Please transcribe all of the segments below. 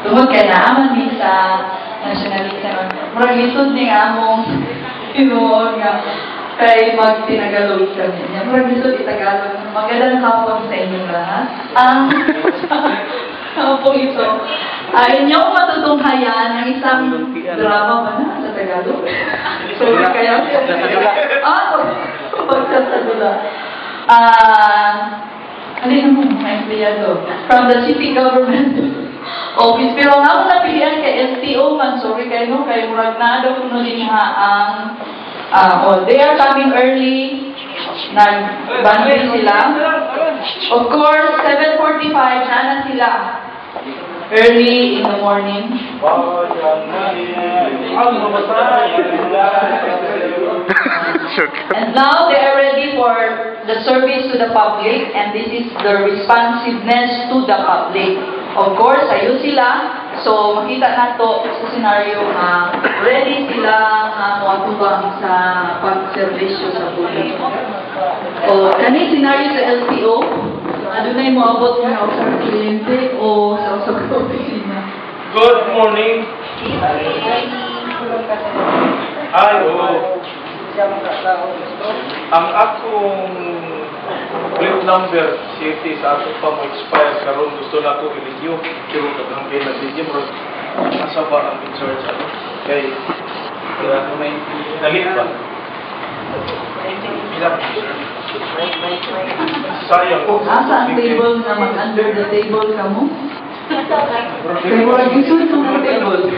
Tungod kay naaman din sa nationalism. Murag lisod ni nga among tinuod nga kay mag-tinagalog kami. Murag lisod itagalog. Magandang hapon sa inyong lahat. Ano po ito? Inyong matutunghayan ang isang drama ba na sa Tagalog? Sorry kaya. Pagkasadula. Alin mo, mga empleyado? From the city government office. Pero nga ako napilihan kay STO man. Sorry kayo, no? Kay murag na daw kuno din ang they are coming early. Nag-banding sila. Of course, 7:45 na sila. Early in the morning. And now they are ready for the service to the public, and this is the responsiveness to the public. Of course, ayo sila. So, makita na to sa scenario na ready sila na muatubang sa pag-servisyo sa publiko. O, kani scenario sa LTO, ano na yung moabot nga o sa kliyente o sa opisina? Good morning. Ang akong plate number city sa ato pa mo expire karon gusto na ko i-renew pero kadang kay message mo asa ba ang in-charge ano kay may dalit ba sayang Asa ang table na mag-under the table ka mo? Kaya mo nag-isod ng table.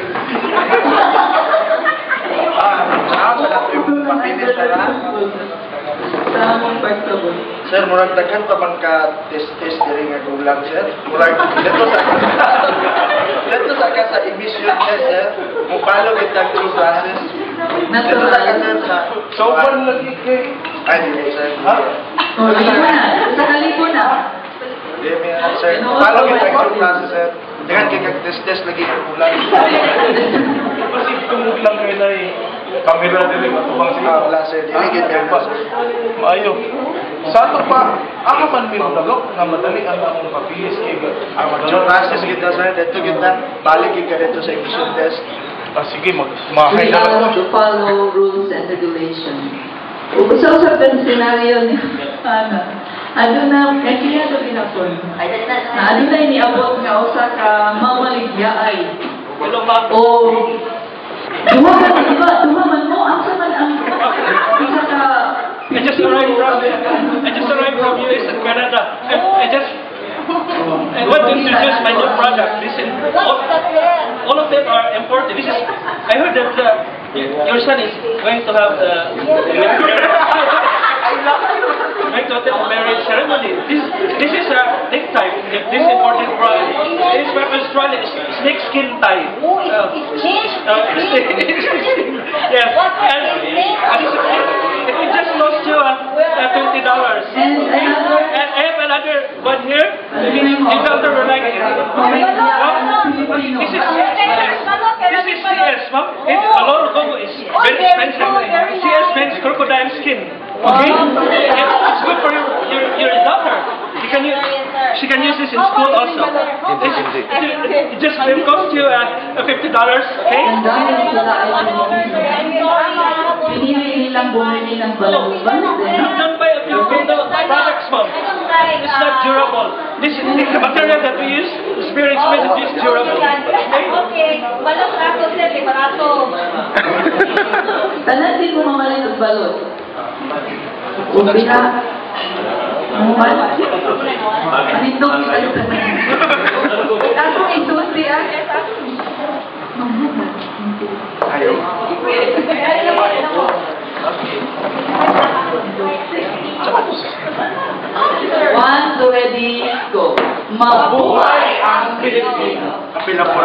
Sir, murag daghan pa man ka test diri nga gulang, sir. Murag dito sa emission test, sir. Mupalo kita through classes. Dito sa so one lagi kay ay di sir. Ha? O, sa kaliko na. Di sir. Mupalo kita through classes, sir. Daghan kay kag test lagi nga gulang. Kasi tungod lang kay nay kamera dili matubang siya. Wala sir, dili gid kay pa. Maayo. Sa ato pa, ang man minulog na madali ang among papilis kay through classes gid na sir. Dito gid na balik gid ka dito sa emission test. Sige, We mahay na have lang. to follow rules and regulations. Usap-usap ang senaryo ni Ana. Ano na, kaya ito pinapon. Ano na iniabot nga usa ka mamaligyaay. O, duha man mo, ang saman ang isa ka... I just arrived from US and Canada. I want to introduce my new product. All of them are imported. I heard that your son is going to have going to attend the marriage ceremony. This is a necktie. This imported product. This is from Australia. Snake skin tie. Yes. And it just cost you $20. And another... And I have another one here. If Dr. Rolake, this is CS, ma'am. A lot of Congo is very expensive. CS means crocodile skin. Okay? It's good for your daughter. She can use this in school also. It just will cost you $50, okay? And dahil sila ay pinili nilang bumili ng balon. Don't buy a few products, ma'am. It's not durable. The material that we use is very expensive. It's durable. Okay, balot ako sir, barato. Tanan din mo mamalit ang balon. Umbina. Muman. Dito kita yung tanan. Ako isusi Ayo. One, two, ready, go. Mabuhay ang Pilipino. Kapila po.